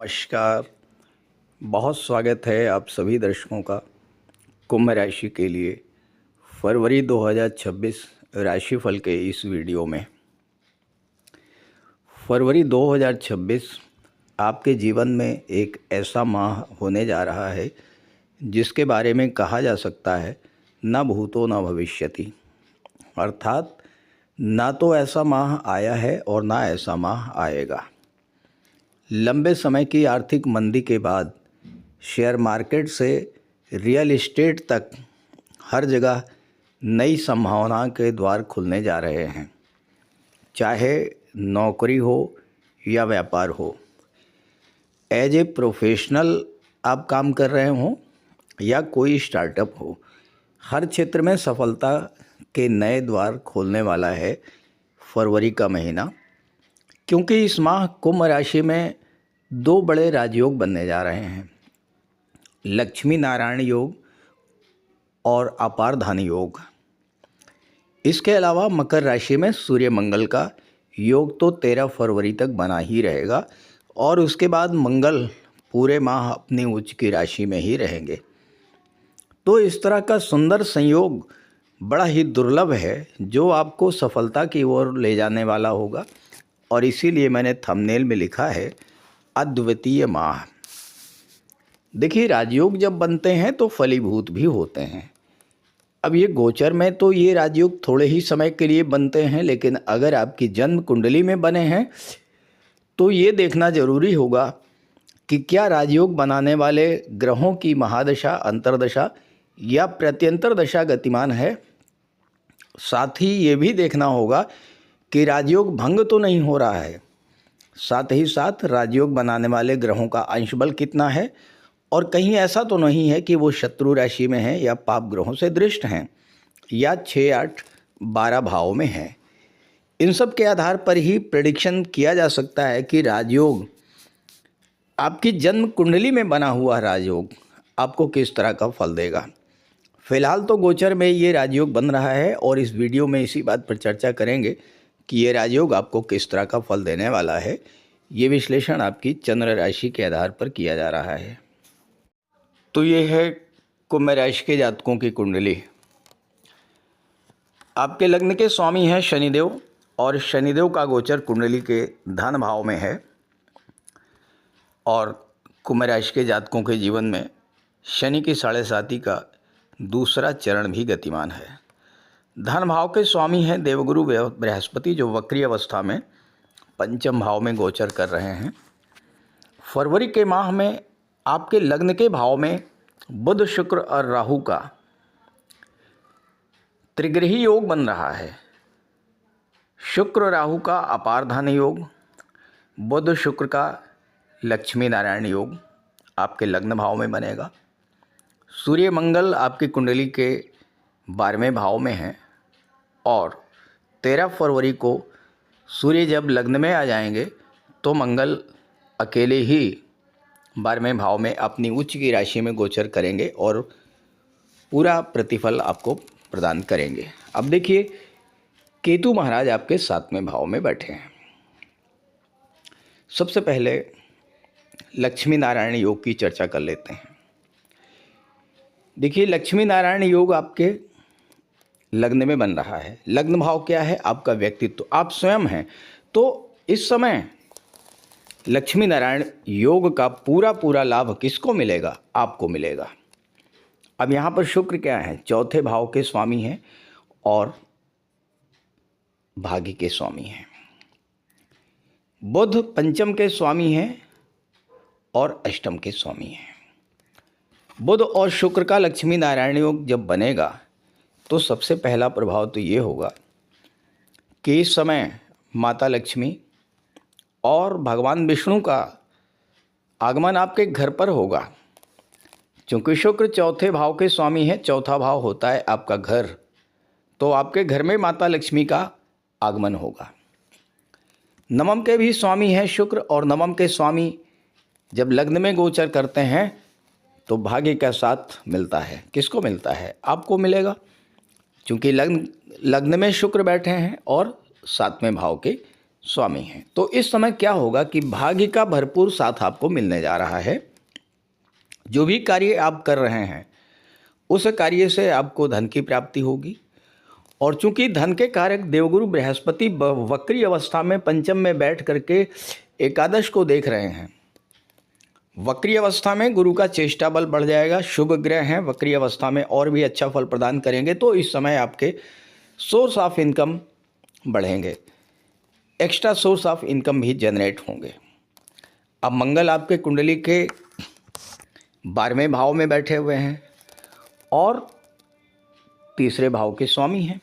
नमस्कार। बहुत स्वागत है आप सभी दर्शकों का कुंभ राशि के लिए फरवरी 2026 राशिफल के इस वीडियो में। फरवरी 2026 आपके जीवन में एक ऐसा माह होने जा रहा है जिसके बारे में कहा जा सकता है न भूतो न भविष्यति, अर्थात ना तो ऐसा माह आया है और ना ऐसा माह आएगा। लंबे समय की आर्थिक मंदी के बाद शेयर मार्केट से रियल एस्टेट तक हर जगह नई संभावना के द्वार खुलने जा रहे हैं। चाहे नौकरी हो या व्यापार हो, एज ए प्रोफेशनल आप काम कर रहे हों या कोई स्टार्टअप हो, हर क्षेत्र में सफलता के नए द्वार खोलने वाला है फरवरी का महीना। क्योंकि इस माह कुंभ राशि में दो बड़े राजयोग बनने जा रहे हैं, लक्ष्मी नारायण योग और अपार धन योग। इसके अलावा मकर राशि में सूर्य मंगल का योग तो 13 फरवरी तक बना ही रहेगा और उसके बाद मंगल पूरे माह अपनी उच्च की राशि में ही रहेंगे। तो इस तरह का सुंदर संयोग बड़ा ही दुर्लभ है जो आपको सफलता की ओर ले जाने वाला होगा, और इसीलिए मैंने थंबनेल में लिखा है अद्वितीय माह। देखिए, राजयोग जब बनते हैं तो फलीभूत भी होते हैं। अब ये गोचर में तो ये राजयोग थोड़े ही समय के लिए बनते हैं, लेकिन अगर आपकी जन्म कुंडली में बने हैं तो ये देखना जरूरी होगा कि क्या राजयोग बनाने वाले ग्रहों की महादशा, अंतर्दशा या प्रत्यंतर दशा गतिमान है। साथ ही ये भी देखना होगा कि राजयोग भंग तो नहीं हो रहा है। साथ ही साथ राजयोग बनाने वाले ग्रहों का अंश बल कितना है, और कहीं ऐसा तो नहीं है कि वो शत्रु राशि में हैं या पाप ग्रहों से दृष्ट हैं या 6, 8, 12 भावों में हैं। इन सब के आधार पर ही प्रेडिक्शन किया जा सकता है कि राजयोग, आपकी जन्म कुंडली में बना हुआ राजयोग आपको किस तरह का फल देगा। फिलहाल तो गोचर में ये राजयोग बन रहा है और इस वीडियो में इसी बात पर चर्चा करेंगे कि ये राजयोग आपको किस तरह का फल देने वाला है। ये विश्लेषण आपकी चंद्र राशि के आधार पर किया जा रहा है। तो ये है कुंभ राशि के जातकों की कुंडली। आपके लग्न के स्वामी हैं शनिदेव, और शनिदेव का गोचर कुंडली के धन भाव में है, और कुंभ राशि के जातकों के जीवन में शनि की 7.5 का दूसरा चरण भी गतिमान है। धन भाव के स्वामी हैं देवगुरु बृहस्पति, जो वक्री अवस्था में पंचम भाव में गोचर कर रहे हैं। फरवरी के माह में आपके लग्न के भाव में बुध, शुक्र और राहु का त्रिग्रही योग बन रहा है। शुक्र राहु का अपार धन योग, बुध शुक्र का लक्ष्मी नारायण योग आपके लग्न भाव में बनेगा। सूर्य मंगल आपकी कुंडली के 12वें भाव में हैं, और 13 फरवरी को सूर्य जब लग्न में आ जाएंगे तो मंगल अकेले ही 12वें भाव में अपनी उच्च की राशि में गोचर करेंगे और पूरा प्रतिफल आपको प्रदान करेंगे। अब देखिए, केतु महाराज आपके 7वें भाव में बैठे हैं। सबसे पहले लक्ष्मी नारायण योग की चर्चा कर लेते हैं। देखिए, लक्ष्मी नारायण योग आपके लग्न में बन रहा है। लग्न भाव क्या है? आपका व्यक्तित्व, आप स्वयं हैं। तो इस समय लक्ष्मी नारायण योग का पूरा लाभ किसको मिलेगा? आपको मिलेगा। अब यहाँ पर शुक्र क्या है? चौथे भाव के स्वामी हैं और भाग्य के स्वामी हैं। बुध पंचम के स्वामी हैं और अष्टम के स्वामी हैं। बुध और शुक्र का लक्ष्मी नारायण योग जब बनेगा तो सबसे पहला प्रभाव तो ये होगा कि इस समय माता लक्ष्मी और भगवान विष्णु का आगमन आपके घर पर होगा। क्योंकि शुक्र चौथे भाव के स्वामी है, चौथा भाव होता है आपका घर, तो आपके घर में माता लक्ष्मी का आगमन होगा। नवम के भी स्वामी हैं शुक्र, और नवम के स्वामी जब लग्न में गोचर करते हैं तो भाग्य का साथ मिलता है। किसको मिलता है? आपको मिलेगा, क्योंकि लग्न में शुक्र बैठे हैं और 7वें भाव के स्वामी हैं। तो इस समय क्या होगा कि भाग्य का भरपूर साथ आपको मिलने जा रहा है। जो भी कार्य आप कर रहे हैं उस कार्य से आपको धन की प्राप्ति होगी। और चूंकि धन के कारक देवगुरु बृहस्पति वक्री अवस्था में पंचम में बैठ करके एकादश को देख रहे हैं। वक्री अवस्था में गुरु का चेष्टा बल बढ़ जाएगा। शुभ ग्रह हैं, वक्री अवस्था में और भी अच्छा फल प्रदान करेंगे। तो इस समय आपके सोर्स ऑफ इनकम बढ़ेंगे, एक्स्ट्रा सोर्स ऑफ इनकम भी जनरेट होंगे। अब मंगल आपके कुंडली के 12वें भाव में बैठे हुए हैं और तीसरे भाव के स्वामी हैं।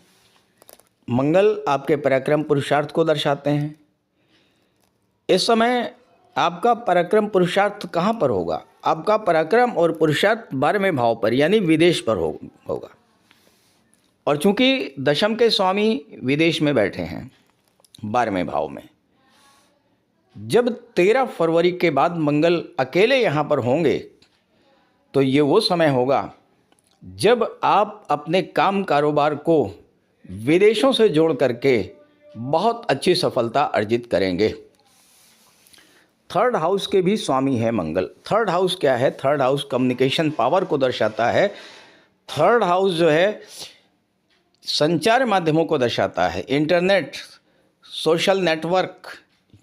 मंगल आपके पराक्रम पुरुषार्थ को दर्शाते हैं। इस समय आपका पराक्रम पुरुषार्थ कहाँ पर होगा? आपका पराक्रम और पुरुषार्थ 12वें भाव पर यानी विदेश पर होगा। और चूंकि दशम के स्वामी विदेश में बैठे हैं 12वें भाव में, जब 13 फरवरी के बाद मंगल अकेले यहाँ पर होंगे तो ये वो समय होगा जब आप अपने काम कारोबार को विदेशों से जोड़ करके बहुत अच्छी सफलता अर्जित करेंगे। थर्ड हाउस के भी स्वामी है मंगल। थर्ड हाउस क्या है? थर्ड हाउस कम्युनिकेशन पावर को दर्शाता है। थर्ड हाउस जो है संचार माध्यमों को दर्शाता है। इंटरनेट, सोशल नेटवर्क,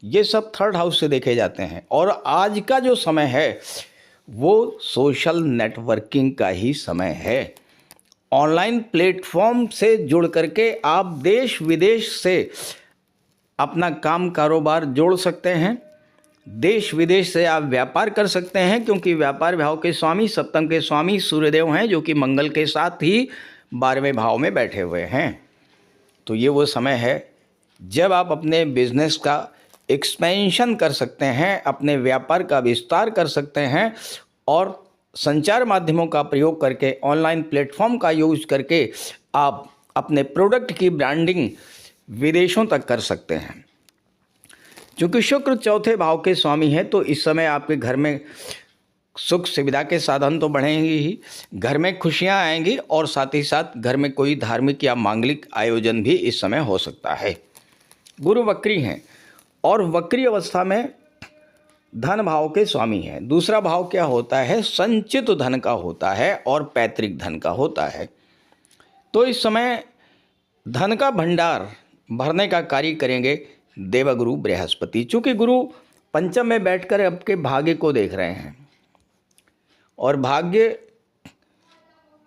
ये सब थर्ड हाउस से देखे जाते हैं। और आज का जो समय है वो सोशल नेटवर्किंग का ही समय है। ऑनलाइन प्लेटफॉर्म से जुड़ करके आप देश विदेश से अपना काम कारोबार जोड़ सकते हैं। देश विदेश से आप व्यापार कर सकते हैं, क्योंकि व्यापार भाव के स्वामी सप्तम के स्वामी सूर्यदेव हैं, जो कि मंगल के साथ ही 12वें भाव में बैठे हुए हैं। तो ये वो समय है जब आप अपने बिजनेस का एक्सपेंशन कर सकते हैं, अपने व्यापार का विस्तार कर सकते हैं और संचार माध्यमों का प्रयोग करके, ऑनलाइन प्लेटफॉर्म का यूज करके आप अपने प्रोडक्ट की ब्रांडिंग विदेशों तक कर सकते हैं। क्योंकि शुक्र चौथे भाव के स्वामी हैं, तो इस समय आपके घर में सुख सुविधा के साधन तो बढ़ेंगे ही, घर में खुशियां आएंगी और साथ ही साथ घर में कोई धार्मिक या मांगलिक आयोजन भी इस समय हो सकता है। गुरु वक्री हैं और वक्री अवस्था में धन भाव के स्वामी हैं। दूसरा भाव क्या होता है? संचित धन का होता है और पैतृक धन का होता है। तो इस समय धन का भंडार भरने का कार्य करेंगे देवगुरु बृहस्पति। चूँकि गुरु पंचम में बैठकर आपके भाग्य को देख रहे हैं और भाग्य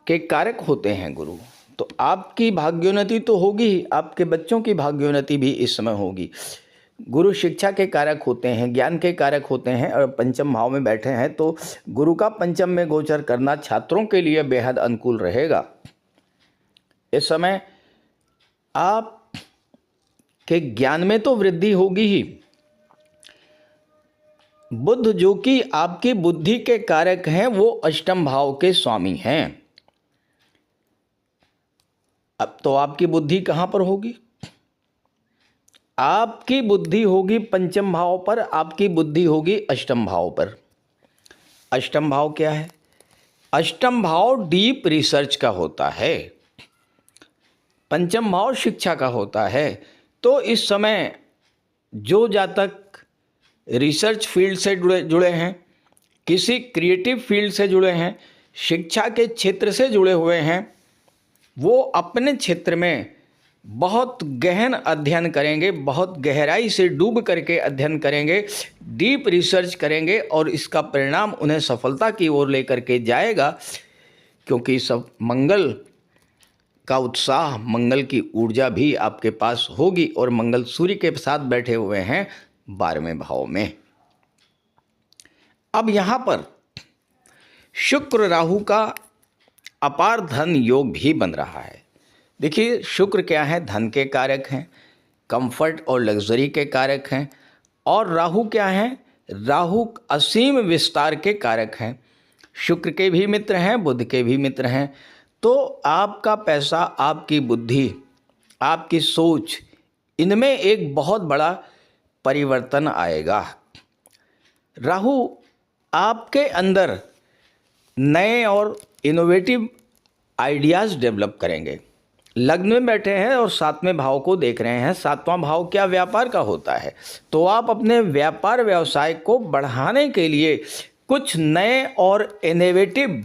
के कारक होते हैं गुरु, तो आपकी भाग्योन्नति तो होगी ही, आपके बच्चों की भाग्योन्नति भी इस समय होगी। गुरु शिक्षा के कारक होते हैं, ज्ञान के कारक होते हैं और पंचम भाव में बैठे हैं, तो गुरु का पंचम में गोचर करना छात्रों के लिए बेहद अनुकूल रहेगा। इस समय आप के ज्ञान में तो वृद्धि होगी ही। बुध जो कि आपकी बुद्धि के कारक हैं वो अष्टम भाव के स्वामी हैं। अब तो आपकी बुद्धि कहां पर होगी? आपकी बुद्धि होगी पंचम भाव पर, आपकी बुद्धि होगी अष्टम भाव पर। अष्टम भाव क्या है? अष्टम भाव डीप रिसर्च का होता है, पंचम भाव शिक्षा का होता है। तो इस समय जो जातक रिसर्च फील्ड से जुड़े हैं, किसी क्रिएटिव फील्ड से जुड़े हैं, शिक्षा के क्षेत्र से जुड़े हुए हैं, वो अपने क्षेत्र में बहुत गहन अध्ययन करेंगे, बहुत गहराई से डूब करके अध्ययन करेंगे, डीप रिसर्च करेंगे और इसका परिणाम उन्हें सफलता की ओर लेकर के जाएगा। क्योंकि सब मंगल का उत्साह, मंगल की ऊर्जा भी आपके पास होगी और मंगल सूर्य के साथ बैठे हुए हैं 12वें भाव में। अब यहाँ पर शुक्र राहु का अपार धन योग भी बन रहा है। देखिए, शुक्र क्या है? धन के कारक हैं, कंफर्ट और लग्जरी के कारक हैं। और राहु क्या है? राहु असीम विस्तार के कारक हैं। शुक्र के भी मित्र हैं, बुध के भी मित्र हैं। तो आपका पैसा, आपकी बुद्धि, आपकी सोच, इनमें एक बहुत बड़ा परिवर्तन आएगा। राहु आपके अंदर नए और इनोवेटिव आइडियाज़ डेवलप करेंगे। लग्न में बैठे हैं और 7वें भाव को देख रहे हैं। 7वां भाव क्या? व्यापार का होता है। तो आप अपने व्यापार व्यवसाय को बढ़ाने के लिए कुछ नए और इनोवेटिव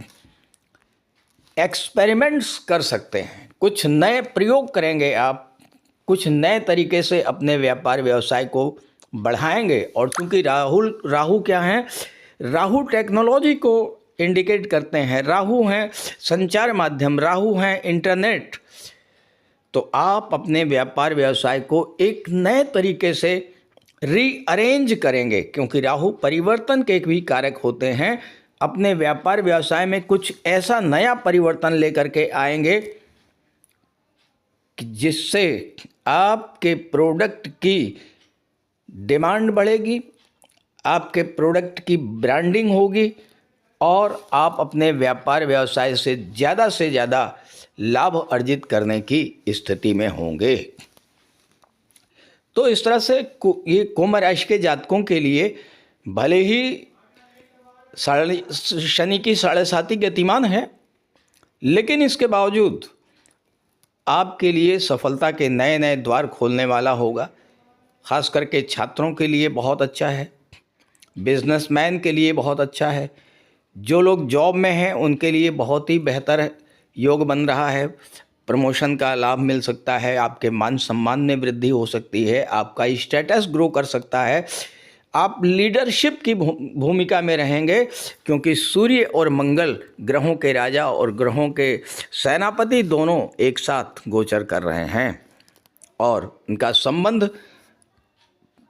एक्सपेरिमेंट्स कर सकते हैं, कुछ नए प्रयोग करेंगे आप, कुछ नए तरीके से अपने व्यापार व्यवसाय को बढ़ाएंगे। और चूंकि राहु क्या है? राहु टेक्नोलॉजी को इंडिकेट करते हैं, राहु हैं संचार माध्यम, राहु हैं इंटरनेट। तो आप अपने व्यापार व्यवसाय को एक नए तरीके से रीअरेंज करेंगे, क्योंकि राहु परिवर्तन के भी कारक होते हैं। अपने व्यापार व्यवसाय में कुछ ऐसा नया परिवर्तन लेकर के आएंगे कि जिससे आपके प्रोडक्ट की डिमांड बढ़ेगी, आपके प्रोडक्ट की ब्रांडिंग होगी और आप अपने व्यापार व्यवसाय से ज़्यादा लाभ अर्जित करने की स्थिति में होंगे। तो इस तरह से ये कुंभ राशि के जातकों के लिए भले ही शनि की 7.5 गतिमान है, लेकिन इसके बावजूद आपके लिए सफलता के नए नए द्वार खोलने वाला होगा। ख़ास करके छात्रों के लिए बहुत अच्छा है, बिजनेसमैन के लिए बहुत अच्छा है, जो लोग जॉब में हैं उनके लिए बहुत ही बेहतर योग बन रहा है। प्रमोशन का लाभ मिल सकता है, आपके मान सम्मान में वृद्धि हो सकती है, आपका स्टेटस ग्रो कर सकता है, आप लीडरशिप की भूमिका में रहेंगे, क्योंकि सूर्य और मंगल ग्रहों के राजा और ग्रहों के सेनापति दोनों एक साथ गोचर कर रहे हैं और उनका संबंध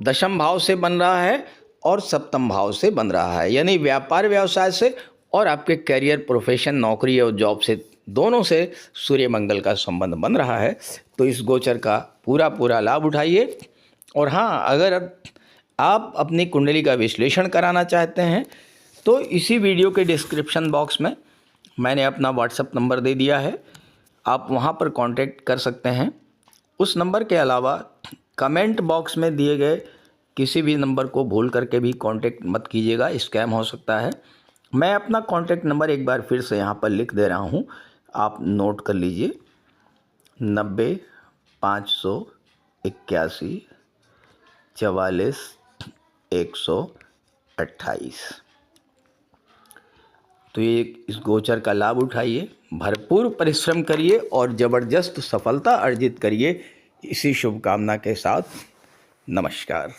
10वें भाव से बन रहा है और 7वें भाव से बन रहा है, यानी व्यापार व्यवसाय से और आपके करियर, प्रोफेशन, नौकरी और जॉब से, दोनों से सूर्य मंगल का संबंध बन रहा है। तो इस गोचर का पूरा लाभ उठाइए। और हाँ, अगर आप अपनी कुंडली का विश्लेषण कराना चाहते हैं तो इसी वीडियो के डिस्क्रिप्शन बॉक्स में मैंने अपना व्हाट्सएप नंबर दे दिया है, आप वहां पर कांटेक्ट कर सकते हैं। उस नंबर के अलावा कमेंट बॉक्स में दिए गए किसी भी नंबर को भूल करके भी कांटेक्ट मत कीजिएगा, स्कैम हो सकता है। मैं अपना कांटेक्ट नंबर एक बार फिर से यहाँ पर लिख दे रहा हूँ, आप नोट कर लीजिए। 90 581 44 128। तो ये इस गोचर का लाभ उठाइए, भरपूर परिश्रम करिए और ज़बरदस्त सफलता अर्जित करिए। इसी शुभकामना के साथ नमस्कार।